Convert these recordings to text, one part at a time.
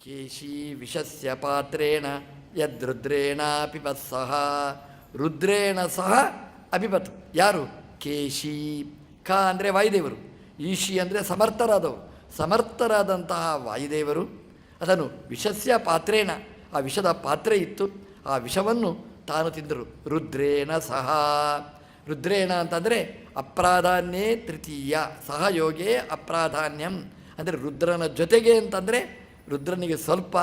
ಕೇಶಿ ವಿಷಸ್ಯ ಪಾತ್ರೇಣ ಯದ್ರುದ್ರೇಣ ಪಿಬತ್ ಸಹ ರುದ್ರೇಣ ಸಹ ಅಪಿಬತ್. ಯಾರು? ಕೇಶಿ. ಕ ಅಂದರೆ ವಾಯುದೇವರು, ಈಶಿ ಅಂದರೆ ಸಮರ್ಥರಾದಂತಹ ವಾಯುದೇವರು ಅದನ್ನು ವಿಷಸ್ಯ ಪಾತ್ರೇಣ, ಆ ವಿಷದ ಪಾತ್ರೆ ಇತ್ತು, ಆ ವಿಷವನ್ನು ತಾನು ತಿಂದರು. ರುದ್ರೇಣ ಸಹ, ರುದ್ರೇಣ ಅಂತಂದರೆ ಅಪ್ರಾಧಾನ್ಯೇ ತೃತೀಯ, ಸಹಯೋಗೇ ಅಪ್ರಾಧಾನ್ಯಂ ಅಂದರೆ ರುದ್ರನ ಜೊತೆಗೆ ಅಂತಂದರೆ ರುದ್ರನಿಗೆ ಸ್ವಲ್ಪ,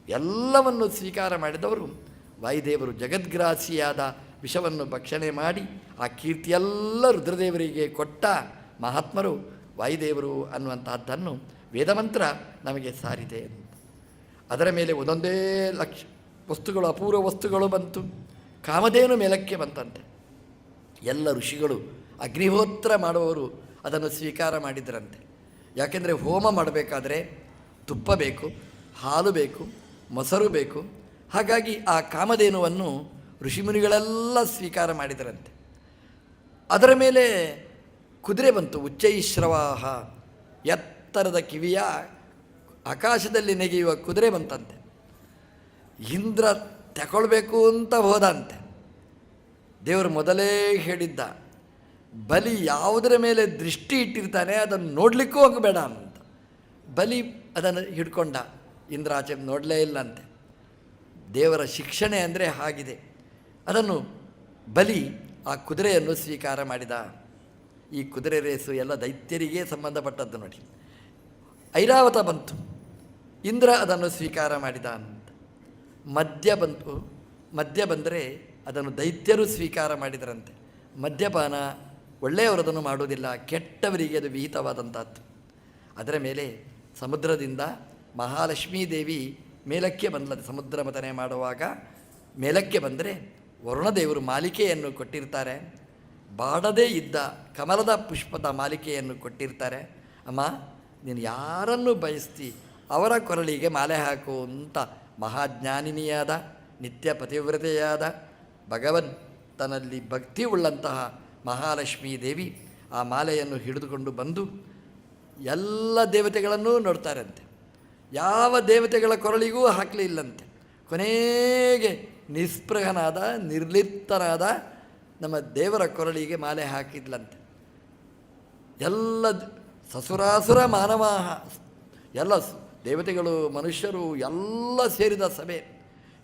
ಎಲ್ಲವನ್ನು ಸ್ವೀಕಾರ ಮಾಡಿದವರು ವಾಯುದೇವರು. ಜಗದ್ಗ್ರಾಸಿಯಾದ ವಿಷವನ್ನು ಭಕ್ಷಣೆ ಮಾಡಿ ಆ ಕೀರ್ತಿಯೆಲ್ಲ ರುದ್ರದೇವರಿಗೆ ಕೊಟ್ಟ ಮಹಾತ್ಮರು ವಾಯುದೇವರು ಅನ್ನುವಂತಹದ್ದನ್ನು ವೇದಮಂತ್ರ ನಮಗೆ ಸಾರಿದೆ. ಅದರ ಮೇಲೆ ಒಂದೊಂದೇ ವಸ್ತುಗಳು, ಅಪೂರ್ವ ವಸ್ತುಗಳು ಬಂತು. ಕಾಮಧೇನು ಮೇಲಕ್ಕೆ ಬಂತಂತೆ. ಎಲ್ಲ ಋಷಿಗಳು ಅಗ್ನಿಹೋತ್ರ ಮಾಡುವವರು ಅದನ್ನು ಸ್ವೀಕಾರ ಮಾಡಿದರಂತೆ. ಯಾಕೆಂದರೆ ಹೋಮ ಮಾಡಬೇಕಾದ್ರೆ ತುಪ್ಪ ಬೇಕು, ಹಾಲು ಬೇಕು, ಮೊಸರು ಬೇಕು. ಹಾಗಾಗಿ ಆ ಕಾಮಧೇನುವನ್ನು ಋಷಿಮುನಿಗಳೆಲ್ಲ ಸ್ವೀಕಾರ ಮಾಡಿದರಂತೆ. ಅದರ ಮೇಲೆ ಕುದುರೆ ಬಂತು. ಉಚ್ಚೈಶ್ರವಾಹ, ಎತ್ತರದ ಕಿವಿಯ ಆಕಾಶದಲ್ಲಿ ನೆಗೆಯುವ ಕುದುರೆ ಬಂತಂತೆ. ಇಂದ್ರ ತಗೊಳ್ಬೇಕು ಅಂತ ಹೋದಂತೆ. ದೇವರು ಮೊದಲೇ ಹೇಳಿದ್ದ, ಬಲಿ ಯಾವುದರ ಮೇಲೆ ದೃಷ್ಟಿ ಇಟ್ಟಿರ್ತಾನೆ ಅದನ್ನು ನೋಡಲಿಕ್ಕೂ ಹೋಗಬೇಡ ಅಂತ. ಬಲಿ ಅದನ್ನು ಹಿಡ್ಕೊಂಡ. ಇಂದ್ರ ಆಚೆ ನೋಡಲೇ ಇಲ್ಲಂತೆ. ದೇವರ ಶಿಕ್ಷಣೆ ಅಂದರೆ ಹಾಗಿದೆ. ಅದನ್ನು ಬಲಿ ಆ ಕುದುರೆಯನ್ನು ಸ್ವೀಕಾರ ಮಾಡಿದ. ಈ ಕುದುರೆ ರೇಸು ಎಲ್ಲ ದೈತ್ಯರಿಗೆ ಸಂಬಂಧಪಟ್ಟದ್ದು ನೋಡಿ. ಐರಾವತ ಬಂತು, ಇಂದ್ರ ಅದನ್ನು ಸ್ವೀಕಾರ ಮಾಡಿದ ಅಂತ. ಮದ್ಯ ಬಂತು, ಮದ್ಯ ಬಂದರೆ ಅದನ್ನು ದೈತ್ಯರು ಸ್ವೀಕಾರ ಮಾಡಿದರಂತೆ. ಮದ್ಯಪಾನ ಒಳ್ಳೆಯವರದನ್ನು ಮಾಡುವುದಿಲ್ಲ, ಕೆಟ್ಟವರಿಗೆ ಅದು ವಿಹಿತವಾದಂಥದ್ದು. ಅದರ ಮೇಲೆ ಸಮುದ್ರದಿಂದ ಮಹಾಲಕ್ಷ್ಮೀ ದೇವಿ ಮೇಲಕ್ಕೆ ಬಂದದ್ದು. ಸಮುದ್ರ ಮಥನೆ ಮಾಡುವಾಗ ಮೇಲಕ್ಕೆ ಬಂದರೆ ವರುಣದೇವರು ಮಾಲಿಕೆಯನ್ನು ಕೊಟ್ಟಿರ್ತಾರೆ. ಬಾಡದೇ ಇದ್ದ ಕಮಲದ ಪುಷ್ಪದ ಮಾಲಿಕೆಯನ್ನು ಕೊಟ್ಟಿರ್ತಾರೆ. ಅಮ್ಮ, ನೀನು ಯಾರನ್ನು ಬಯಸ್ತಿ ಅವರ ಕೊರಳಿಗೆ ಮಾಲೆ ಹಾಕು ಅಂತ ಮಹಾಜ್ಞಾನಿನಿಯಾದ ನಿತ್ಯ ಪತಿವ್ರತೆಯಾದ ಭಗವಂತನಲ್ಲಿ ಭಕ್ತಿ ಉಳ್ಳಂತಹ ಮಹಾಲಕ್ಷ್ಮೀ ದೇವಿ ಆ ಮಾಲೆಯನ್ನು ಹಿಡಿದುಕೊಂಡು ಬಂದು ಎಲ್ಲ ದೇವತೆಗಳನ್ನೂ ನೋಡ್ತಾರಂತೆ. ಯಾವ ದೇವತೆಗಳ ಕೊರಳಿಗೂ ಹಾಕಲಿಲ್ಲಂತೆ. ಕೊನೆಗೆ ನಿಸ್ಪೃಹನಾದ ನಿರ್ಲಿಪ್ತನಾದ ನಮ್ಮ ದೇವರ ಕೊರಳಿಗೆ ಮಾಲೆ ಹಾಕಿದ್ಲಂತೆ. ಎಲ್ಲ ಸಸುರಾಸುರ ಮಾನವಾಹ, ಎಲ್ಲ ದೇವತೆಗಳು ಮನುಷ್ಯರು ಎಲ್ಲ ಸೇರಿದ ಸಭೆ,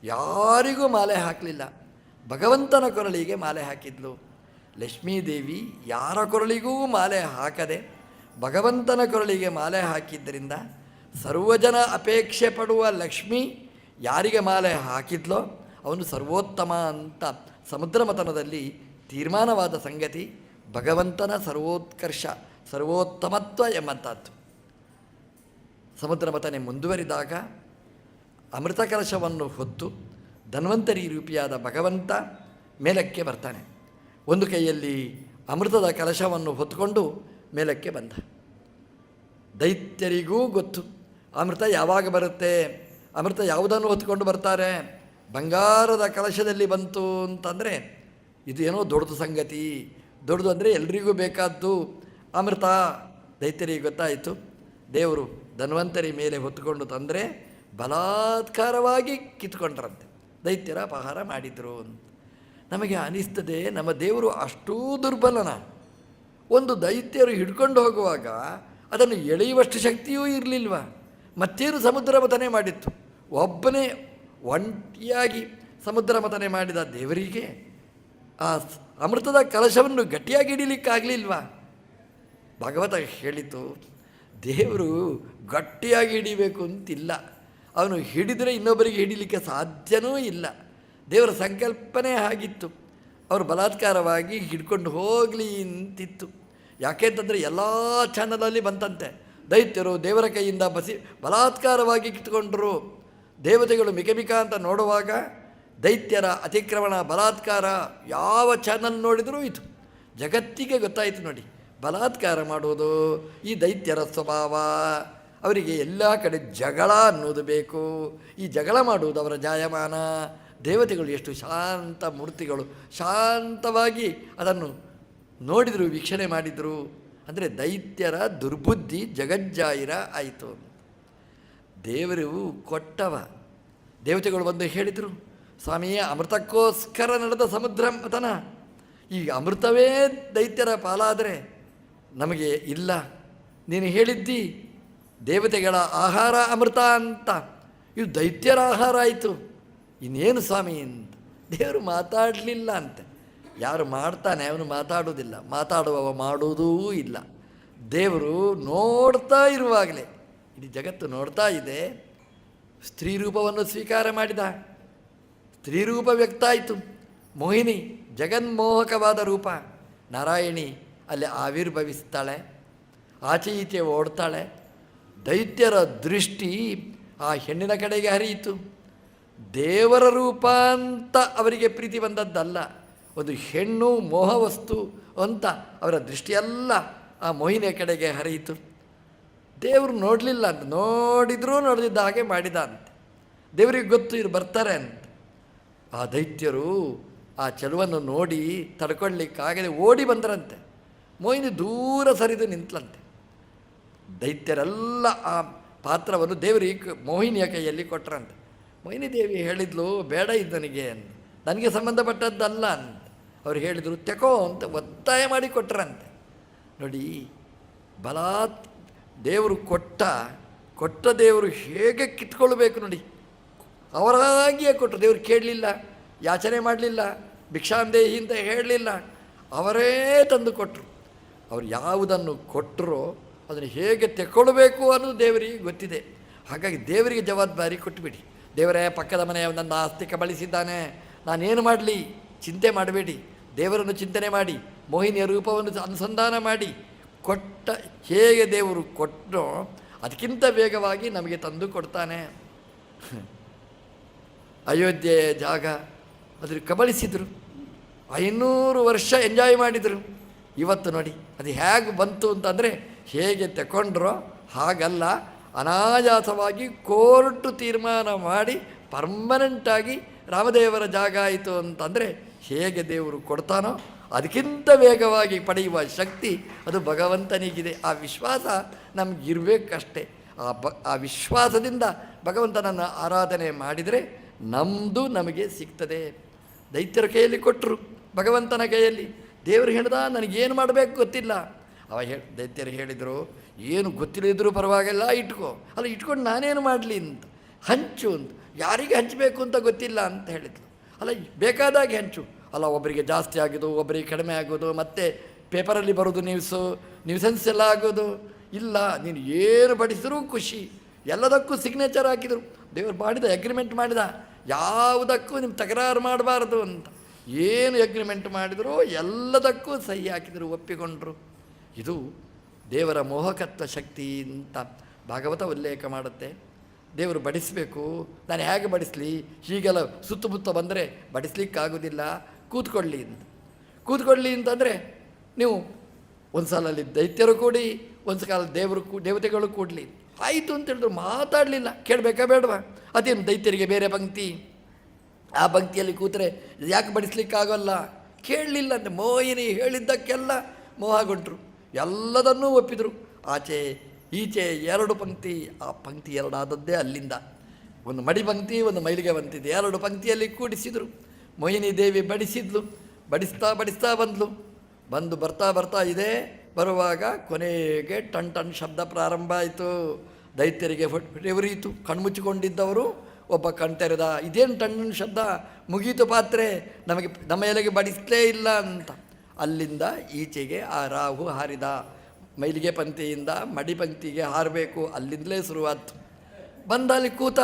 ಯಾರಿಗೂ ಮಾಲೆ ಹಾಕಲಿಲ್ಲ. ಭಗವಂತನ ಕೊರಳಿಗೆ ಮಾಲೆ ಹಾಕಿದ್ಲು. ಲಕ್ಷ್ಮೀದೇವಿ ಯಾರ ಕೊರಳಿಗೂ ಮಾಲೆ ಹಾಕದೆ ಭಗವಂತನ ಕೊರಳಿಗೆ ಮಾಲೆ ಹಾಕಿದ್ದರಿಂದ ಸರ್ವಜನ ಅಪೇಕ್ಷೆ ಪಡುವ ಲಕ್ಷ್ಮಿ ಯಾರಿಗೆ ಮಾಲೆ ಹಾಕಿದ್ಲೋ ಅವನು ಸರ್ವೋತ್ತಮ ಅಂತ ಸಮುದ್ರ ಮಥನದಲ್ಲಿ ತೀರ್ಮಾನವಾದ ಸಂಗತಿ. ಭಗವಂತನ ಸರ್ವೋತ್ಕರ್ಷ, ಸರ್ವೋತ್ತಮತ್ವ ಎಂಬಂಥದ್ದು. ಸಮುದ್ರ ಮಥನೆ ಮುಂದುವರಿದಾಗ ಅಮೃತ ಕಲಶವನ್ನು ಹೊತ್ತು ಧನ್ವಂತರಿ ರೂಪಿಯಾದ ಭಗವಂತ ಮೇಲಕ್ಕೆ ಬರ್ತಾನೆ. ಒಂದು ಕೈಯಲ್ಲಿ ಅಮೃತದ ಕಲಶವನ್ನು ಹೊತ್ತುಕೊಂಡು ಮೇಲಕ್ಕೆ ಬಂದ. ದೈತ್ಯರಿಗೂ ಗೊತ್ತು ಅಮೃತ ಯಾವಾಗ ಬರುತ್ತೆ, ಅಮೃತ ಯಾವುದನ್ನು ಹೊತ್ಕೊಂಡು ಬರ್ತಾರೆ. ಬಂಗಾರದ ಕಲಶದಲ್ಲಿ ಬಂತು ಅಂತಂದರೆ ಇದು ಏನೋ ದೊಡ್ಡದು ಸಂಗತಿ. ದೊಡ್ಡದು ಅಂದರೆ ಎಲ್ರಿಗೂ ಬೇಕಾದ್ದು ಅಮೃತ. ದೈತ್ಯರಿಗೆ ಗೊತ್ತಾಯಿತು. ದೇವರು ಧನ್ವಂತರಿ ಮೇಲೆ ಹೊತ್ತುಕೊಂಡು ತಂದರೆ ಬಲಾತ್ಕಾರವಾಗಿ ಕಿತ್ಕೊಂಡ್ರಂತೆ. ದೈತ್ಯರ ಅಪಹಾರ ಮಾಡಿದರು ಅಂತ ನಮಗೆ ಅನಿಸ್ತದೆ. ನಮ್ಮ ದೇವರು ಅಷ್ಟೂ ದುರ್ಬಲನ. ಒಂದು ದೈತ್ಯರು ಹಿಡ್ಕೊಂಡು ಹೋಗುವಾಗ ಅದನ್ನು ಎಳೆಯುವಷ್ಟು ಶಕ್ತಿಯೂ ಇರಲಿಲ್ವ. ಮತ್ತೇನು ಸಮುದ್ರ ಮಥನೆ ಮಾಡಿತ್ತು. ಒಬ್ಬನೇ ಒಂಟಿಯಾಗಿ ಸಮುದ್ರ ಮಥನೆ ಮಾಡಿದ ದೇವರಿಗೆ ಆ ಅಮೃತದ ಕಲಶವನ್ನು ಗಟ್ಟಿಯಾಗಿ ಹಿಡಿಲಿಕ್ಕಾಗಲಿಲ್ವ. ಭಾಗವತ ಹೇಳಿತು, ದೇವರು ಗಟ್ಟಿಯಾಗಿ ಹಿಡಿಬೇಕು ಅಂತಿಲ್ಲ. ಅವನು ಹಿಡಿದರೆ ಇನ್ನೊಬ್ಬರಿಗೆ ಹಿಡಿಲಿಕ್ಕೆ ಸಾಧ್ಯವೂ ಇಲ್ಲ. ದೇವರ ಸಂಕಲ್ಪನೆ ಆಗಿತ್ತು. ಅವರು ಬಲಾತ್ಕಾರವಾಗಿ ಹಿಡ್ಕೊಂಡು ಹೋಗಲಿ ಅಂತಿತ್ತು. ಯಾಕೆಂತಂದರೆ ಎಲ್ಲ ಚಾನಲಲ್ಲಿ ಬಂತಂತೆ. ದೈತ್ಯರು ದೇವರ ಕೈಯಿಂದ ಬಲಾತ್ಕಾರವಾಗಿ ಕಿತ್ಕೊಂಡ್ರು. ದೇವತೆಗಳು ಮಿಕ ಅಂತ ನೋಡುವಾಗ ದೈತ್ಯರ ಅತಿಕ್ರಮಣ, ಬಲಾತ್ಕಾರ ಯಾವ ಚಾನಲ್ ನೋಡಿದರೂ ಇದು ಜಗತ್ತಿಗೆ ಗೊತ್ತಾಯಿತು ನೋಡಿ. ಬಲಾತ್ಕಾರ ಮಾಡುವುದು ಈ ದೈತ್ಯರ ಸ್ವಭಾವ. ಅವರಿಗೆ ಎಲ್ಲ ಕಡೆ ಜಗಳ ಅನ್ನೋದು ಬೇಕು. ಈ ಜಗಳ ಮಾಡುವುದು ಅವರ ಜಾಯಮಾನ. ದೇವತೆಗಳು ಎಷ್ಟು ಶಾಂತ ಮೂರ್ತಿಗಳು, ಶಾಂತವಾಗಿ ಅದನ್ನು ನೋಡಿದರು, ವೀಕ್ಷಣೆ ಮಾಡಿದರು. ಅಂದರೆ ದೈತ್ಯರ ದುರ್ಬುದ್ಧಿ ಜಗಜ್ಜಾಹಿರ ಆಯಿತು. ದೇವರು ಕೊಟ್ಟವ. ದೇವತೆಗಳು ಬಂದು ಹೇಳಿದರು, ಸ್ವಾಮಿಯೇ ಅಮೃತಕ್ಕೋಸ್ಕರ ನಡೆದ ಸಮುದ್ರ ಮಥನ, ಈಗ ಅಮೃತವೇ ದೈತ್ಯರ ಪಾಲಾದರೆ ನಮಗೆ ಇಲ್ಲ. ನೀನು ಹೇಳಿದ್ದಿ ದೇವತೆಗಳ ಆಹಾರ ಅಮೃತ ಅಂತ, ಇದು ದೈತ್ಯರ ಆಹಾರ ಆಯಿತು, ಇನ್ನೇನು ಸ್ವಾಮಿ ಅಂತ. ದೇವರು ಮಾತಾಡಲಿಲ್ಲ ಅಂತೆ. ಯಾರು ಮಾಡ್ತಾನೆ ಅವನು ಮಾತಾಡುವುದಿಲ್ಲ, ಮಾತಾಡುವವ ಮಾಡುವುದೂ ಇಲ್ಲ. ದೇವರು ನೋಡ್ತಾ ಇರುವಾಗಲೇ, ಇಡೀ ಜಗತ್ತು ನೋಡ್ತಾ ಇದೆ, ಸ್ತ್ರೀ ರೂಪವನ್ನು ಸ್ವೀಕಾರ ಮಾಡಿದ. ಸ್ತ್ರೀ ರೂಪ ವ್ಯಕ್ತ ಆಯಿತು. ಮೋಹಿನಿ ಜಗನ್ಮೋಹಕವಾದ ರೂಪ. ನಾರಾಯಣಿ ಅಲ್ಲಿ ಆವಿರ್ಭವಿಸ್ತಾಳೆ, ಆಚೆ ಈಚೆ ಓಡ್ತಾಳೆ. ದೈತ್ಯರ ದೃಷ್ಟಿ ಆ ಹೆಣ್ಣಿನ ಕಡೆಗೆ ಹರಿಯಿತು. ದೇವರ ರೂಪ ಅಂತ ಅವರಿಗೆ ಪ್ರೀತಿ ಬಂದದ್ದಲ್ಲ, ಒಂದು ಹೆಣ್ಣು ಮೋಹವಸ್ತು ಅಂತ ಅವರ ದೃಷ್ಟಿಯೆಲ್ಲ ಆ ಮೋಹಿನಿಯ ಕಡೆಗೆ ಹರಿಯಿತು. ದೇವರು ನೋಡಲಿಲ್ಲ ಅಂತ, ನೋಡಿದರೂ ನೋಡದಿದ್ದ ಹಾಗೆ ಮಾಡಿದ ಅಂತ. ದೇವರಿಗೆ ಗೊತ್ತು ಇವರು ಬರ್ತಾರೆ ಅಂತ. ಆ ದೈತ್ಯರು ಆ ಚೆಲುವನ್ನು ನೋಡಿ ತಡ್ಕೊಳ್ಳಿಕ್ಕಾಗದೆ ಓಡಿ ಬಂದರಂತೆ. ಮೋಹಿನಿ ದೂರ ಸರಿದು ನಿಂತಲಂತೆ. ದೈತ್ಯರೆಲ್ಲ ಆ ಪಾತ್ರವನ್ನು ದೇವರಿಗೆ ಮೋಹಿನಿಯ ಕೈಯಲ್ಲಿ ಕೊಟ್ಟರಂತೆ. ಮೋಹಿನಿ ದೇವಿ ಹೇಳಿದ್ಲು, ಬೇಡ ಇದು ನನಗೆ ಸಂಬಂಧಪಟ್ಟದ್ದಲ್ಲ ಅಂತ. ಅವ್ರು ಹೇಳಿದರು, ತೆಕೋ ಅಂತ ಒತ್ತಾಯ ಮಾಡಿ ಕೊಟ್ಟರಂತೆ. ನೋಡಿ, ಬಲಾತ್ ದೇವರು ಕೊಟ್ಟ ದೇವರು ಹೇಗೆ ಕಿತ್ಕೊಳ್ಬೇಕು ನೋಡಿ. ಅವರಾಗಿಯೇ ಕೊಟ್ಟರು. ದೇವರು ಕೇಳಲಿಲ್ಲ, ಯಾಚನೆ ಮಾಡಲಿಲ್ಲ, ಭಿಕ್ಷಾಂದೇಹಿ ಅಂತ ಹೇಳಲಿಲ್ಲ, ಅವರೇ ತಂದು ಕೊಟ್ಟರು. ಅವರು ಯಾವುದನ್ನು ಕೊಟ್ಟರೋ ಅದನ್ನು ಹೇಗೆ ತೆಕ್ಕೊಳ್ಬೇಕು ಅನ್ನೋದು ದೇವರಿಗೆ ಗೊತ್ತಿದೆ. ಹಾಗಾಗಿ ದೇವರಿಗೆ ಜವಾಬ್ದಾರಿ ಕೊಟ್ಟುಬಿಡಿ. ದೇವರೇ, ಪಕ್ಕದ ಮನೆಯವನನ್ನು ಆಸ್ತಿ ಕಬಳಿಸಿದ್ದಾನೆ, ನಾನೇನು ಮಾಡಲಿ ಚಿಂತೆ ಮಾಡಬೇಡಿ, ದೇವರನ್ನು ಚಿಂತನೆ ಮಾಡಿ, ಮೋಹಿನಿಯ ರೂಪವನ್ನು ಅನುಸಂಧಾನ ಮಾಡಿ, ಹೇಗೆ ದೇವರು ಕೊಟ್ಟರೋ ಅದಕ್ಕಿಂತ ವೇಗವಾಗಿ ನಮಗೆ ತಂದು ಕೊಡ್ತಾನೆ. ಅಯೋಧ್ಯೆಯ ಜಾಗ ಅದ್ರ ಕಬಳಿಸಿದರು, 500 ವರ್ಷ ಎಂಜಾಯ್ ಮಾಡಿದರು. ಇವತ್ತು ನೋಡಿ ಅದು ಹೇಗೆ ಬಂತು ಅಂತಂದರೆ, ಹೇಗೆ ತಗೊಂಡ್ರೋ ಹಾಗಲ್ಲ, ಅನಾಯಾಸವಾಗಿ ಕೋರ್ಟು ತೀರ್ಮಾನ ಮಾಡಿ ಪರ್ಮನೆಂಟಾಗಿ ರಾಮದೇವರ ಜಾಗ ಆಯಿತು ಅಂತಂದರೆ, ಹೇಗೆ ದೇವರು ಕೊಡ್ತಾನೋ ಅದಕ್ಕಿಂತ ವೇಗವಾಗಿ ಪಡೆಯುವ ಶಕ್ತಿ ಅದು ಭಗವಂತನಿಗಿದೆ. ಆ ವಿಶ್ವಾಸ ನಮಗಿರಬೇಕಷ್ಟೇ. ಆ ವಿಶ್ವಾಸದಿಂದ ಭಗವಂತನನ್ನು ಆರಾಧನೆ ಮಾಡಿದರೆ ನಮಗೆ ಸಿಗ್ತದೆ. ದೈತ್ಯರ ಕೈಯಲ್ಲಿ ಕೊಟ್ಟರು, ಭಗವಂತನ ಕೈಯಲ್ಲಿ. ದೇವರು ಹೇಳ್ದ, ನನಗೇನು ಮಾಡಬೇಕು ಗೊತ್ತಿಲ್ಲ. ದೈತ್ಯರು ಹೇಳಿದರು, ಏನು ಗೊತ್ತಿಲ್ಲದಿದ್ದರೂ ಪರವಾಗಿಲ್ಲ, ಇಟ್ಕೋ. ಅಲ್ಲ, ಇಟ್ಕೊಂಡು ನಾನೇನು ಮಾಡಲಿ ಅಂತ, ಹಂಚು ಅಂತ. ಯಾರಿಗೆ ಹಂಚಬೇಕು ಅಂತ ಗೊತ್ತಿಲ್ಲ ಅಂತ ಹೇಳಿದ್ಲು. ಅಲ್ಲ, ಬೇಕಾದಾಗೆ ಹಂಚು. ಅಲ್ಲ, ಒಬ್ಬರಿಗೆ ಜಾಸ್ತಿ ಆಗೋದು, ಒಬ್ಬರಿಗೆ ಕಡಿಮೆ ಆಗೋದು, ಮತ್ತು ಪೇಪರಲ್ಲಿ ಬರೋದು ನ್ಯೂಸೆನ್ಸ್ ಎಲ್ಲ ಆಗೋದು ಇಲ್ಲ. ನೀನು ಏನು ಬಡಿಸಿದ್ರೂ ಖುಷಿ, ಎಲ್ಲದಕ್ಕೂ ಸಿಗ್ನೇಚರ್ ಹಾಕಿದರು. ದೇವರು ಮಾಡಿದ, ಅಗ್ರಿಮೆಂಟ್ ಮಾಡಿದ, ಯಾವುದಕ್ಕೂ ನಿಮ್ಮ ತಕರಾರು ಮಾಡಬಾರ್ದು ಅಂತ. ಏನು ಅಗ್ರಿಮೆಂಟ್ ಮಾಡಿದರೂ ಎಲ್ಲದಕ್ಕೂ ಸಹಿ ಹಾಕಿದರು, ಒಪ್ಪಿಕೊಂಡರು. ಇದು ದೇವರ ಮೋಹಕತ್ವ ಶಕ್ತಿ ಅಂತ ಭಾಗವತ ಉಲ್ಲೇಖ ಮಾಡುತ್ತೆ. ದೇವರು ಬಡಿಸಬೇಕು, ನಾನು ಹೇಗೆ ಬಡಿಸಲಿ, ಹೀಗೆಲ್ಲ ಸುತ್ತಮುತ್ತ ಬಂದರೆ ಬಡಿಸ್ಲಿಕ್ಕಾಗೋದಿಲ್ಲ, ಕೂತ್ಕೊಳ್ಳಿ ಅಂತಂದರೆ ನೀವು ಒಂದು ಸಲ ಅಲ್ಲಿ ದೈತ್ಯರು ಕೂಡಿ, ಒಂದು ಕಾಲ ದೇವತೆಗಳು ಕೂಡಲಿ. ಆಯಿತು ಅಂತ ಹೇಳಿದ್ರು, ಮಾತಾಡಲಿಲ್ಲ. ಕೇಳಬೇಕಾ ಬೇಡವಾ? ಅದೇನು ದೈತ್ಯರಿಗೆ ಬೇರೆ ಪಂಕ್ತಿ, ಆ ಪಂಕ್ತಿಯಲ್ಲಿ ಕೂತರೆ ಯಾಕೆ ಬಡಿಸ್ಲಿಕ್ಕಾಗಲ್ಲ? ಕೇಳಲಿಲ್ಲ ಅಂತ ಮೋಹಿನಿ ಹೇಳಿದ್ದಕ್ಕೆಲ್ಲ ಮೋಹಗೊಂಡ್ರು, ಎಲ್ಲದನ್ನೂ ಒಪ್ಪಿದರು. ಆಚೆ ಈಚೆ 2 ಪಂಕ್ತಿ, ಆ ಪಂಕ್ತಿ 2 ಆದದ್ದೇ ಅಲ್ಲಿಂದ. ಒಂದು ಮಡಿ ಪಂಕ್ತಿ, ಒಂದು ಮೈಲಿಗೆ ಪಂಕ್ತಿ, 2 ಪಂಕ್ತಿಯಲ್ಲಿ ಕೂಡಿಸಿದರು. ಮೋಹಿನಿ ದೇವಿ ಬಡಿಸ್ತಾ ಬಂದು ಬರ್ತಾ ಇದೆ. ಬರುವಾಗ ಕೊನೆಗೆ ಟನ್ ಶಬ್ದ ಪ್ರಾರಂಭ ಆಯಿತು. ದೈತ್ಯರಿಗೆ ಉರಿಯಿತು. ಕಣ್ಮುಚ್ಚಿಕೊಂಡಿದ್ದವರು ಒಬ್ಬ ಕಣ್ತೆರೆದ, ಇದೇನು ಟನ್ ಶಬ್ದ, ಮುಗೀತು ಪಾತ್ರೆ, ನಮ್ಮ ಎಲೆಗೆ ಬಡಿಸಲೇ ಇಲ್ಲ ಅಂತ. ಅಲ್ಲಿಂದ ಈಚೆಗೆ ಆ ರಾಹು ಹಾರಿದ. ಮೈಲಿಗೆ ಪಂಕ್ತಿಯಿಂದ ಮಡಿ ಪಂಕ್ತಿಗೆ ಹಾರಬೇಕು, ಅಲ್ಲಿಂದಲೇ ಶುರುವಾಯ್ತು. ಅಲ್ಲಿ ಕೂತ,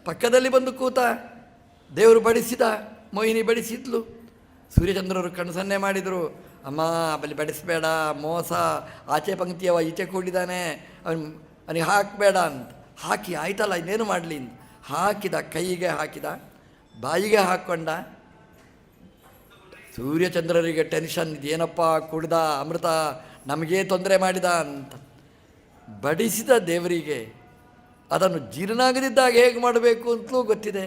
ಪಕ್ಕದಲ್ಲಿ ಬಂದು ಕೂತ. ದೇವರು ಬಡಿಸಿದ, ಮೋಹಿನಿ ಬಡಿಸಿದ್ಲು. ಸೂರ್ಯಚಂದ್ರರು ಕಣ್ಣು ಸನ್ನೆ ಮಾಡಿದರು, ಅಮ್ಮ ಬಲ್ಲಿ ಬಡಿಸಬೇಡ, ಮೋಸ, ಆಚೆ ಪಂಕ್ತಿಯವ ಈಚೆ ಕೂಡಿದ್ದಾನೆ, ಅವನಿಗೆ ಹಾಕಬೇಡ ಅಂತ. ಹಾಕಿ ಆಯ್ತಲ್ಲ, ಇನ್ನೇನು ಮಾಡಲಿ ಅಂತ ಹಾಕಿದ. ಕೈಗೆ ಹಾಕಿದ, ಬಾಯಿಗೆ ಹಾಕ್ಕೊಂಡ. ಸೂರ್ಯಚಂದ್ರರಿಗೆ ಟೆನ್ಷನ್, ಇದೇನಪ್ಪ ಕುಡ್ದ ಅಮೃತ, ನಮಗೇ ತೊಂದರೆ ಮಾಡಿದ ಅಂತ. ಬಡಿಸಿದ ದೇವರಿಗೆ ಅದನ್ನು ಜೀರ್ಣಾಗದಿದ್ದಾಗ ಹೇಗೆ ಮಾಡಬೇಕು ಅಂತಲೂ ಗೊತ್ತಿದೆ.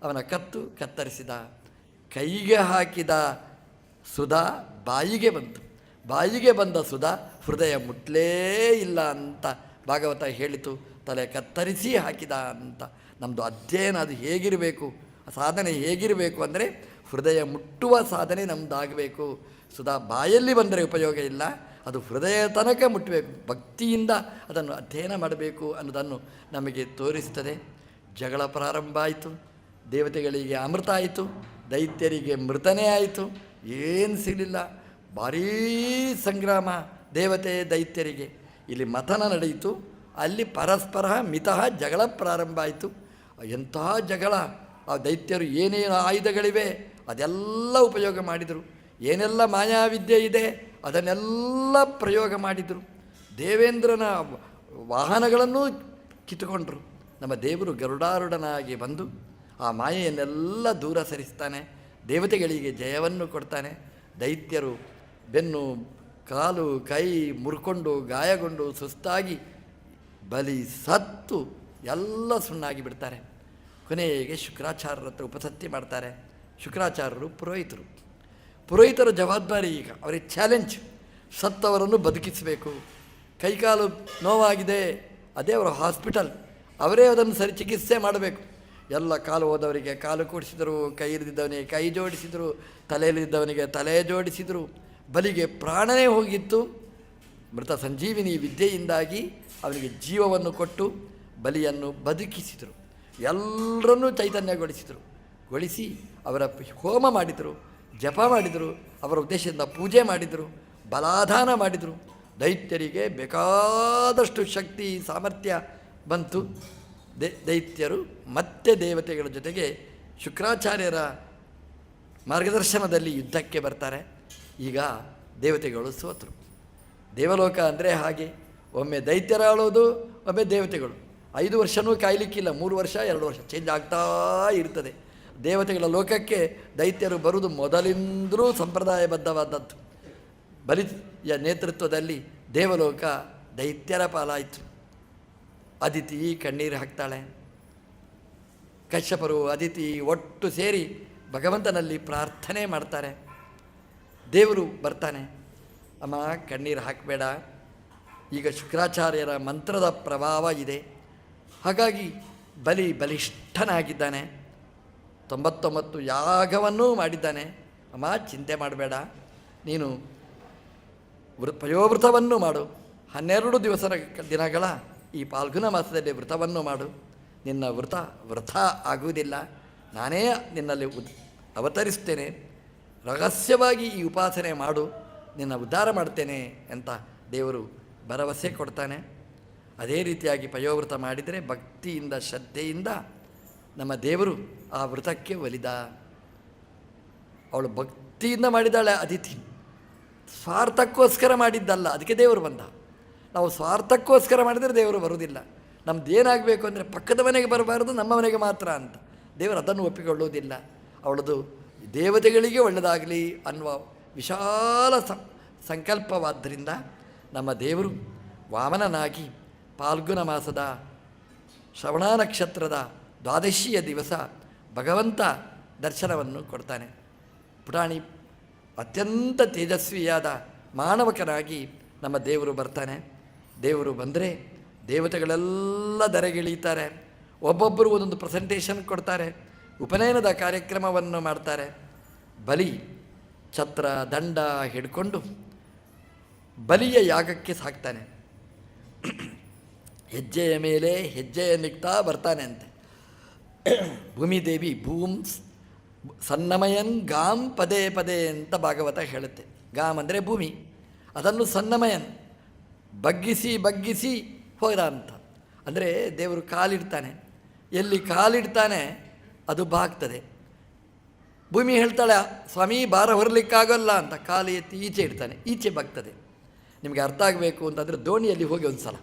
ಅವನ ಕತ್ತರಿಸಿದ. ಕೈಗೆ ಹಾಕಿದ ಸುಧಾ ಬಾಯಿಗೆ ಬಂತು. ಬಾಯಿಗೆ ಬಂದ ಸುಧಾ ಹೃದಯ ಮುಟ್ಲೇ ಇಲ್ಲ ಅಂತ ಭಾಗವತ ಹೇಳಿತು. ತಲೆ ಕತ್ತರಿಸಿ ಹಾಕಿದ ಅಂತ. ನಮ್ಮದು ಅಧ್ಯಯನ ಅದು ಹೇಗಿರಬೇಕು, ಸಾಧನೆ ಹೇಗಿರಬೇಕು ಅಂದರೆ ಹೃದಯ ಮುಟ್ಟುವ ಸಾಧನೆ ನಮ್ಮದಾಗಬೇಕು. ಸುಧಾ ಬಾಯಲ್ಲಿ ಬಂದರೆ ಉಪಯೋಗ ಇಲ್ಲ, ಅದು ಹೃದಯ ತನಕ ಮುಟ್ಟಬೇಕು, ಭಕ್ತಿಯಿಂದ ಅದನ್ನು ಅಧ್ಯಯನ ಮಾಡಬೇಕು ಅನ್ನೋದನ್ನು ನಮಗೆ ತೋರಿಸ್ತದೆ. ಜಗಳ ಪ್ರಾರಂಭ ಆಯಿತು, ದೇವತೆಗಳಿಗೆ ಅಮೃತ ಆಯಿತು, ದೈತ್ಯರಿಗೆ ಮೃತನೇ ಆಯಿತು, ಏನು ಸಿಗಲಿಲ್ಲ, ಭಾರೀ ಸಂಗ್ರಾಮ ದೇವತೆ ದೈತ್ಯರಿಗೆ. ಇಲ್ಲಿ ಮಥನ ನಡೆಯಿತು, ಅಲ್ಲಿ ಪರಸ್ಪರ ಮಿತಃ ಜಗಳ ಪ್ರಾರಂಭ ಆಯಿತು. ಎಂತಹ ಜಗಳ! ಆ ದೈತ್ಯರು ಏನೇನು ಆಯುಧಗಳಿವೆ ಅದೆಲ್ಲ ಉಪಯೋಗ ಮಾಡಿದರು, ಏನೆಲ್ಲ ಮಾಯಾವಿದ್ಯೆ ಇದೆ ಅದನ್ನೆಲ್ಲ ಪ್ರಯೋಗ ಮಾಡಿದರು. ದೇವೇಂದ್ರನ ವಾಹನಗಳನ್ನು ಕಿತ್ತುಕೊಂಡರು. ನಮ್ಮ ದೇವರು ಗರುಡಾರೂಢನಾಗಿ ಬಂದು ಆ ಮಾಯೆಯನ್ನೆಲ್ಲ ದೂರ ಸರಿಸ್ತಾನೆ, ದೇವತೆಗಳಿಗೆ ಜಯವನ್ನು ಕೊಡ್ತಾನೆ. ದೈತ್ಯರು ಬೆನ್ನು ಕಾಲು ಕೈ ಮುರ್ಕೊಂಡು ಗಾಯಗೊಂಡು ಸುಸ್ತಾಗಿ ಬಲಿ ಸತ್ತು ಎಲ್ಲ ಸುಣ್ಣಾಗಿ ಬಿಡ್ತಾರೆ. ಕೊನೆಗೆ ಶುಕ್ರಾಚಾರ್ಯರ ಹತ್ರ ಉಪಸತ್ತಿ ಮಾಡ್ತಾರೆ. ಶುಕ್ರಾಚಾರ್ಯರು ಪುರೋಹಿತರ ಜವಾಬ್ದಾರಿ ಈಗ ಅವರಿಗೆ ಚಾಲೆಂಜ್, ಸತ್ತವರನ್ನು ಬದುಕಿಸಬೇಕು. ಕೈಕಾಲು ನೋವಾಗಿದೆ, ಅದೇ ಅವರ ಹಾಸ್ಪಿಟಲ್, ಅವರೇ ಅದನ್ನು ಸರಿ ಚಿಕಿತ್ಸೆ ಮಾಡಬೇಕು. ಎಲ್ಲ ಕಾಲು ಹೋದವರಿಗೆ ಕಾಲು ಕೂಡಿಸಿದರು, ಕೈ ಇರಿದಿದ್ದವನಿಗೆ ಕೈ ಜೋಡಿಸಿದರು, ತಲೆಯಲ್ಲಿದ್ದವನಿಗೆ ತಲೆ ಜೋಡಿಸಿದರು. ಬಲಿಗೆ ಪ್ರಾಣನೇ ಹೋಗಿತ್ತು. ಮೃತ ಸಂಜೀವಿನಿ ವಿದ್ಯೆಯಿಂದಾಗಿ ಅವನಿಗೆ ಜೀವವನ್ನು ಕೊಟ್ಟು ಬಲಿಯನ್ನು ಬದುಕಿಸಿದರು. ಎಲ್ಲರನ್ನೂ ಗೊಳಿಸಿ ಅವರ ಹೋಮ ಮಾಡಿದರು, ಜಪ ಮಾಡಿದರು, ಅವರ ಉದ್ದೇಶದಿಂದ ಪೂಜೆ ಮಾಡಿದರು, ಬಲಾಧಾನ ಮಾಡಿದರು. ದೈತ್ಯರಿಗೆ ಬೇಕಾದಷ್ಟು ಶಕ್ತಿ ಸಾಮರ್ಥ್ಯ ಬಂತು. ದೈತ್ಯರು ಮತ್ತೆ ದೇವತೆಗಳ ಜೊತೆಗೆ ಶುಕ್ರಾಚಾರ್ಯರ ಮಾರ್ಗದರ್ಶನದಲ್ಲಿ ಯುದ್ಧಕ್ಕೆ ಬರ್ತಾರೆ. ಈಗ ದೇವತೆಗಳು ಸೋತರು. ದೇವಲೋಕ ಅಂದರೆ ಹಾಗೆ, ಒಮ್ಮೆ ದೈತ್ಯರಾಳೋದು, ಒಮ್ಮೆ ದೇವತೆಗಳು. 5 ವರ್ಷವೂ ಕಾಯಲಿಕ್ಕಿಲ್ಲ, 3 ವರ್ಷ 2 ವರ್ಷ ಚೇಂಜ್ ಆಗ್ತಾ ಇರ್ತದೆ. ದೇವತೆಗಳ ಲೋಕಕ್ಕೆ ದೈತ್ಯರು ಬರುವುದು ಮೊದಲಿಂದಲೂ ಸಂಪ್ರದಾಯಬದ್ಧವಾದದ್ದು. ಬಲಿಯ ನೇತೃತ್ವದಲ್ಲಿ ದೇವಲೋಕ ದೈತ್ಯರ ಪಾಲಾಯಿತು. ಅದಿತಿ ಕಣ್ಣೀರು ಹಾಕ್ತಾಳೆ. ಕಶ್ಯಪರು ಅದಿತಿ ಒಟ್ಟು ಸೇರಿ ಭಗವಂತನಲ್ಲಿ ಪ್ರಾರ್ಥನೆ ಮಾಡ್ತಾರೆ. ದೇವರು ಬರ್ತಾನೆ, ಅಮ್ಮ ಕಣ್ಣೀರು ಹಾಕಬೇಡ, ಈಗ ಶುಕ್ರಾಚಾರ್ಯರ ಮಂತ್ರದ ಪ್ರಭಾವ ಇದೆ, ಹಾಗಾಗಿ ಬಲಿಷ್ಠನಾಗಿದ್ದಾನೆ, 99 ಯಾಗವನ್ನೂ ಮಾಡಿದ್ದಾನೆ. ಅಮ್ಮ ಚಿಂತೆ ಮಾಡಬೇಡ, ನೀನು ಪಯೋವೃತವನ್ನು ಮಾಡು, 12 ದಿನಗಳ ಈ ಫಾಲ್ಗುಣ ಮಾಸದಲ್ಲಿ ವ್ರತವನ್ನು ಮಾಡು. ನಿನ್ನ ವ್ರತ ಆಗುವುದಿಲ್ಲ, ನಾನೇ ನಿನ್ನಲ್ಲಿ ಅವತರಿಸ್ತೇನೆ, ರಹಸ್ಯವಾಗಿ ಈ ಉಪಾಸನೆ ಮಾಡು, ನಿನ್ನ ಉದ್ಧಾರ ಮಾಡ್ತೇನೆ ಅಂತ ದೇವರು ಭರವಸೆ ಕೊಡ್ತಾನೆ. ಅದೇ ರೀತಿಯಾಗಿ ಪಯೋವೃತ ಮಾಡಿದರೆ ಭಕ್ತಿಯಿಂದ ಶ್ರದ್ಧೆಯಿಂದ ನಮ್ಮ ದೇವರು ಆ ವ್ರತಕ್ಕೆ ಒಲಿದ. ಅವಳು ಭಕ್ತಿಯಿಂದ ಮಾಡಿದ್ದಾಳೆ ಅದಿತಿ, ಸ್ವಾರ್ಥಕ್ಕೋಸ್ಕರ ಮಾಡಿದ್ದಲ್ಲ, ಅದಕ್ಕೆ ದೇವರು ಬಂದ. ನಾವು ಸ್ವಾರ್ಥಕ್ಕೋಸ್ಕರ ಮಾಡಿದರೆ ದೇವರು ಬರುವುದಿಲ್ಲ. ನಮ್ದು ಏನಾಗಬೇಕು ಅಂದರೆ ಪಕ್ಕದ ಮನೆಗೆ ಬರಬಾರದು, ನಮ್ಮ ಮನೆಗೆ ಮಾತ್ರ ಅಂತ. ದೇವರು ಅದನ್ನು ಒಪ್ಪಿಕೊಳ್ಳುವುದಿಲ್ಲ. ಅವಳದು ದೇವತೆಗಳಿಗೆ ಒಳ್ಳೆಯದಾಗಲಿ ಅನ್ನುವ ವಿಶಾಲ ಸಂಕಲ್ಪವಾದ್ದರಿಂದ ನಮ್ಮ ದೇವರು ವಾಮನನಾಗಿ ಫಾಲ್ಗುಣ ಮಾಸದ ಶ್ರವಣ ನಕ್ಷತ್ರದ ದ್ವಾದಶಿಯ ದಿವಸ ಭಗವಂತ ದರ್ಶನವನ್ನು ಕೊಡ್ತಾನೆ. ಪುಟಾಣಿ ಅತ್ಯಂತ ತೇಜಸ್ವಿಯಾದ ಮಾನವಕನಾಗಿ ನಮ್ಮ ದೇವರು ಬರ್ತಾನೆ. ದೇವರು ಬಂದರೆ ದೇವತೆಗಳೆಲ್ಲ ಧರೆಗಿಳಿತಾರೆ. ಒಬ್ಬೊಬ್ಬರು ಒಂದೊಂದು ಪ್ರೆಸೆಂಟೇಷನ್ ಕೊಡ್ತಾರೆ, ಉಪನಯನದ ಕಾರ್ಯಕ್ರಮವನ್ನು ಮಾಡ್ತಾರೆ. ಬಲಿ ಛತ್ರ ದಂಡ ಹಿಡ್ಕೊಂಡು ಬಲಿಯ ಯಾಗಕ್ಕೆ ಸಾಕ್ತಾನೆ. ಹೆಜ್ಜೆಯ ಮೇಲೆ ಹೆಜ್ಜೆಯನ್ನಿಕ್ತಾ ಬರ್ತಾನೆ ಅಂತೆ. ಭೂಮಿದೇವಿ ಸನ್ನಮಯನ್ ಗಾಂ ಪದೇ ಪದೇ ಅಂತ ಭಾಗವತ ಹೇಳುತ್ತೆ. ಗಾಮ್ ಅಂದರೆ ಭೂಮಿ, ಅದನ್ನು ಸನ್ನಮಯನ್ ಬಗ್ಗಿಸಿ ಹೋದ ಅಂತ. ಅಂದರೆ ದೇವರು ಕಾಲಿಡ್ತಾನೆ, ಎಲ್ಲಿ ಕಾಲಿಡ್ತಾನೆ ಅದು ಬಾಗ್ತದೆ. ಭೂಮಿ ಹೇಳ್ತಾಳೆ, ಸ್ವಾಮಿ ಭಾರ ಹೊರಲಿಕ್ಕಾಗಲ್ಲ ಅಂತ, ಕಾಲು ಎತ್ತಿ ಈಚೆ ಇಡ್ತಾನೆ, ಈಚೆ ಬಾಗ್ತದೆ. ನಿಮಗೆ ಅರ್ಥ ಆಗಬೇಕು ಅಂತಂದರೆ ದೋಣಿಯಲ್ಲಿ ಹೋಗಿ ಒಂದು ಸಲ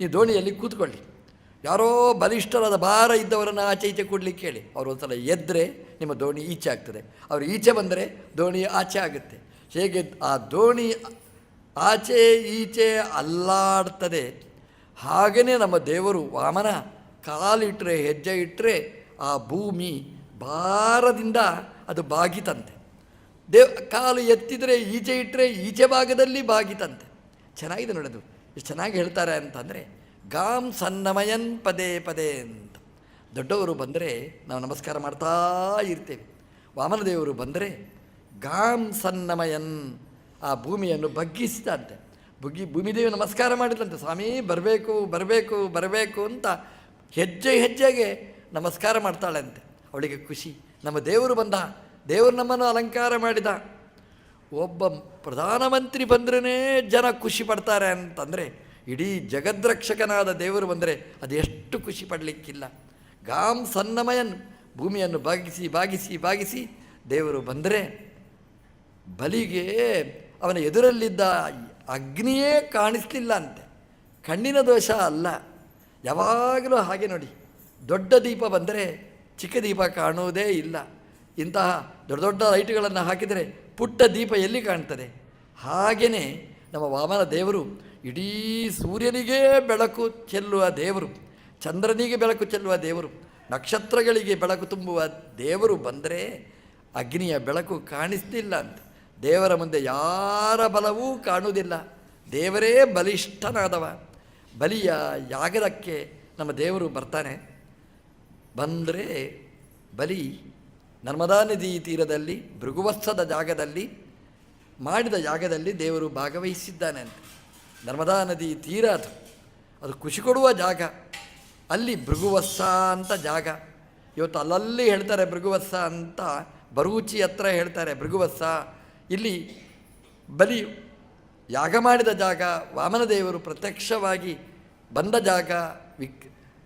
ನೀವು ದೋಣಿಯಲ್ಲಿ ಕೂತ್ಕೊಳ್ಳಿ, ಯಾರೋ ಬಲಿಷ್ಠರಾದ ಭಾರ ಇದ್ದವರನ್ನು ಆಚೆ ಈಚೆ ಕೂಡಲಿಕ್ಕೆ ಹೇಳಿ, ಅವರು ಒಂದು ಸಲ ಎದ್ದರೆ ನಿಮ್ಮ ದೋಣಿ ಈಚೆ ಆಗ್ತದೆ, ಅವರು ಈಚೆ ಬಂದರೆ ದೋಣಿ ಆಚೆ ಆಗುತ್ತೆ. ಹೇಗೆ ಆ ದೋಣಿ ಆಚೆ ಈಚೆ ಅಲ್ಲಾಡ್ತದೆ, ಹಾಗೆಯೇ ನಮ್ಮ ದೇವರು ವಾಮನ ಕಾಲಿಟ್ಟರೆ ಹೆಜ್ಜೆ ಇಟ್ಟರೆ ಆ ಭೂಮಿ ಭಾರದಿಂದ ಅದು ಬಾಗಿತಂತೆ. ಕಾಲು ಎತ್ತಿದರೆ ಈಚೆ ಇಟ್ಟರೆ ಈಚೆ ಭಾಗದಲ್ಲಿ ಬಾಗಿತಂತೆ. ಚೆನ್ನಾಗಿದೆ ನೋಡೋದು, ಎಷ್ಟು ಚೆನ್ನಾಗಿ ಹೇಳ್ತಾರೆ ಅಂತಂದರೆ, ಗಾಂ ಸನ್ನಮಯನ್ ಪದೇ ಪದೇ ಅಂತ. ದೊಡ್ಡವರು ಬಂದರೆ ನಾವು ನಮಸ್ಕಾರ ಮಾಡ್ತಾ ಇರ್ತೇವೆ. ವಾಮನದೇವರು ಬಂದರೆ ಗಾಂ ಸನ್ನಮಯನ್, ಆ ಭೂಮಿಯನ್ನು ಬಗ್ಗಿಸಿದಂತೆ. ಭೂಮಿದೇವಿ ನಮಸ್ಕಾರ ಮಾಡಿದಂತೆ, ಸ್ವಾಮಿ ಬರಬೇಕು ಬರಬೇಕು ಬರಬೇಕು ಅಂತ ಹೆಜ್ಜೆ ಹೆಜ್ಜೆಗೆ ನಮಸ್ಕಾರ ಮಾಡ್ತಾಳೆ ಅಂತೆ. ಅವಳಿಗೆ ಖುಷಿ, ನಮ್ಮ ದೇವರು ಬಂದ, ದೇವರು ನಮ್ಮನ್ನು ಅಲಂಕಾರ ಮಾಡಿದ. ಒಬ್ಬ ಪ್ರಧಾನಮಂತ್ರಿ ಬಂದ್ರೇ ಜನ ಖುಷಿ ಪಡ್ತಾರೆ ಅಂತಂದರೆ, ಇಡೀ ಜಗದ್ರಕ್ಷಕನಾದ ದೇವರು ಬಂದರೆ ಅದು ಎಷ್ಟು ಖುಷಿ ಪಡಲಿಕ್ಕಿಲ್ಲ. ಗಾಂ ಸನ್ನಮಯನ್, ಭೂಮಿಯನ್ನು ಬಾಗಿಸಿ ಬಾಗಿಸಿ ಬಾಗಿಸಿ ದೇವರು ಬಂದರೆ ಬಲಿಗೆ ಅವನ ಎದುರಲ್ಲಿದ್ದ ಅಗ್ನಿಯೇ ಕಾಣಿಸ್ಲಿಲ್ಲ ಅಂತೆ. ಕಣ್ಣಿನ ದೋಷ ಅಲ್ಲ, ಯಾವಾಗಲೂ ಹಾಗೆ ನೋಡಿ, ದೊಡ್ಡ ದೀಪ ಬಂದರೆ ಚಿಕ್ಕ ದೀಪ ಕಾಣುವುದೇ ಇಲ್ಲ. ಇಂತಹ ದೊಡ್ಡ ದೊಡ್ಡ ಲೈಟುಗಳನ್ನು ಹಾಕಿದರೆ ಪುಟ್ಟ ದೀಪ ಎಲ್ಲಿ ಕಾಣ್ತದೆ? ಹಾಗೆಯೇ ನಮ್ಮ ವಾಮನ ದೇವರು ಇಡೀ ಸೂರ್ಯನಿಗೇ ಬೆಳಕು ಚೆಲ್ಲುವ ದೇವರು, ಚಂದ್ರನಿಗೆ ಬೆಳಕು ಚೆಲ್ಲುವ ದೇವರು, ನಕ್ಷತ್ರಗಳಿಗೆ ಬೆಳಕು ತುಂಬುವ ದೇವರು ಬಂದರೆ ಅಗ್ನಿಯ ಬೆಳಕು ಕಾಣಿಸ್ತಿಲ್ಲ ಅಂತ. ದೇವರ ಮುಂದೆ ಯಾರ ಬಲವೂ ಕಾಣುವುದಿಲ್ಲ. ದೇವರೇ ಬಲಿಷ್ಠನಾದವ. ಬಲಿಯ ಯಾಗದಕ್ಕೆ ನಮ್ಮ ದೇವರು ಬರ್ತಾನೆ. ಬಂದರೆ ಬಲಿ ನರ್ಮದಾ ನದಿ ತೀರದಲ್ಲಿ ಭೃಗುವತ್ಸದ ಜಾಗದಲ್ಲಿ ಮಾಡಿದ ಯಾಗದಲ್ಲಿ ದೇವರು ಭಾಗವಹಿಸಿದ್ದಾನೆ ಅಂತ. ನರ್ಮದಾ ನದಿ ತೀರ ಅದು ಖುಷಿ ಕೊಡುವ ಜಾಗ. ಅಲ್ಲಿ ಭೃಗುವತ್ಸ ಅಂತ ಜಾಗ. ಇವತ್ತು ಅಲ್ಲಲ್ಲಿ ಹೇಳ್ತಾರೆ ಭೃಗುವತ್ಸ ಅಂತ, ಬರೂಚಿ ಹತ್ರ ಹೇಳ್ತಾರೆ ಭೃಗುವತ್ಸ. ಇಲ್ಲಿ ಬಲಿ ಯಾಗ ಮಾಡಿದ ಜಾಗ, ವಾಮನದೇವರು ಪ್ರತ್ಯಕ್ಷವಾಗಿ ಬಂದ ಜಾಗ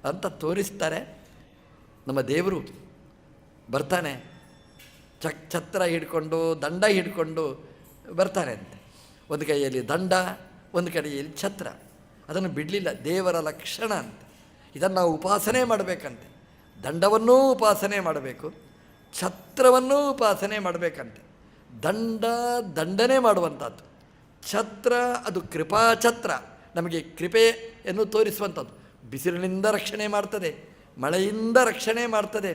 ಅಂತ ತೋರಿಸ್ತಾರೆ. ನಮ್ಮ ದೇವರು ಬರ್ತಾನೆ, ಛತ್ರ ಹಿಡ್ಕೊಂಡು ದಂಡ ಹಿಡ್ಕೊಂಡು ಬರ್ತಾನೆ ಅಂತೆ. ಒಂದು ಕೈಯಲ್ಲಿ ದಂಡ, ಒಂದು ಕಡೆಯಲ್ಲಿ ಛತ್ರ. ಅದನ್ನು ಬಿಡಲಿಲ್ಲ, ದೇವರ ಲಕ್ಷಣ ಅಂತ. ಇದನ್ನು ನಾವು ಉಪಾಸನೆ ಮಾಡಬೇಕಂತೆ. ದಂಡವನ್ನೂ ಉಪಾಸನೆ ಮಾಡಬೇಕು, ಛತ್ರವನ್ನೂ ಉಪಾಸನೆ ಮಾಡಬೇಕಂತೆ. ದಂಡ ದಂಡನೆ ಮಾಡುವಂಥದ್ದು, ಛತ್ರ ಅದು ಕೃಪಾಛತ್ರ, ನಮಗೆ ಕೃಪೆಯನ್ನು ತೋರಿಸುವಂಥದ್ದು. ಬಿಸಿಲಿನಿಂದ ರಕ್ಷಣೆ ಮಾಡ್ತದೆ, ಮಳೆಯಿಂದ ರಕ್ಷಣೆ ಮಾಡ್ತದೆ.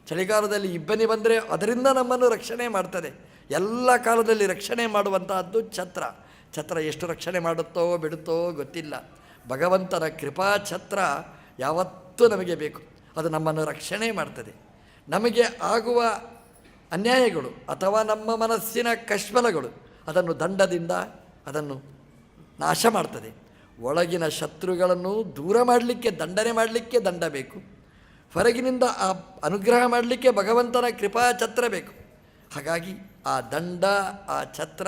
ಚಳಿಗಾಲದಲ್ಲಿ ಇಬ್ಬನಿ ಬಂದರೆ ಅದರಿಂದ ನಮ್ಮನ್ನು ರಕ್ಷಣೆ ಮಾಡ್ತದೆ. ಎಲ್ಲ ಕಾಲದಲ್ಲಿ ರಕ್ಷಣೆ ಮಾಡುವಂತಹದ್ದು ಛತ್ರ. ಛತ್ರ ಎಷ್ಟು ರಕ್ಷಣೆ ಮಾಡುತ್ತೋ ಬಿಡುತ್ತೋ ಗೊತ್ತಿಲ್ಲ. ಭಗವಂತನ ಕೃಪಾ ಛತ್ರ ಯಾವತ್ತೂ ನಮಗೆ ಬೇಕು. ಅದು ನಮ್ಮನ್ನು ರಕ್ಷಣೆ ಮಾಡ್ತದೆ. ನಮಗೆ ಆಗುವ ಅನ್ಯಾಯಗಳು ಅಥವಾ ನಮ್ಮ ಮನಸ್ಸಿನ ಕಶ್ಮಲಗಳು ಅದನ್ನು ದಂಡದಿಂದ ಅದನ್ನು ನಾಶ ಮಾಡ್ತದೆ. ಒಳಗಿನ ಶತ್ರುಗಳನ್ನು ದೂರ ಮಾಡಲಿಕ್ಕೆ ದಂಡನೆ ಮಾಡಲಿಕ್ಕೆ ದಂಡ ಬೇಕು. ಹೊರಗಿನಿಂದ ಆ ಅನುಗ್ರಹ ಮಾಡಲಿಕ್ಕೆ ಭಗವಂತನ ಕೃಪಾ ಛತ್ರ ಬೇಕು. ಹಾಗಾಗಿ ಆ ದಂಡ, ಆ ಛತ್ರ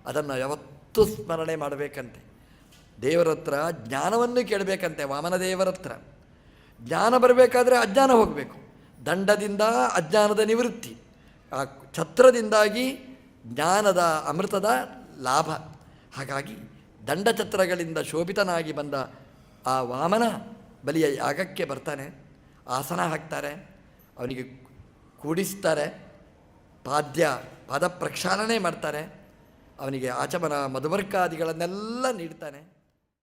ಅದನ್ನು ಯಾವತ್ತೂ ಸ್ಮರಣೆ ಮಾಡಬೇಕಂತೆ. ದೇವರ ಹತ್ರ ಜ್ಞಾನವನ್ನು ಕೇಳಬೇಕಂತೆ. ವಾಮನ ದೇವರ ಹತ್ರ ಜ್ಞಾನ ಬರಬೇಕಾದ್ರೆ ಅಜ್ಞಾನ ಹೋಗಬೇಕು. ದಂಡದಿಂದ ಅಜ್ಞಾನದ ನಿವೃತ್ತಿ, ಆ ಛತ್ರದಿಂದಾಗಿ ಜ್ಞಾನದ ಅಮೃತದ ಲಾಭ. ಹಾಗಾಗಿ ದಂಡಛತ್ರಗಳಿಂದ ಶೋಭಿತನಾಗಿ ಬಂದ ಆ ವಾಮನ ಬಲಿಯ ಯಾಗಕ್ಕೆ ಬರ್ತಾನೆ. ಆಸನ ಹಾಕ್ತಾರೆ, ಅವನಿಗೆ ಕೂಡಿಸ್ತಾರೆ, ಪಾದ ಪ್ರಕ್ಷಾಳನೆ ಮಾಡ್ತಾರೆ, ಅವನಿಗೆ ಆಚಮನ ಮಧುಮರ್ಕಾದಿಗಳನ್ನೆಲ್ಲ ನೀಡ್ತಾನೆ.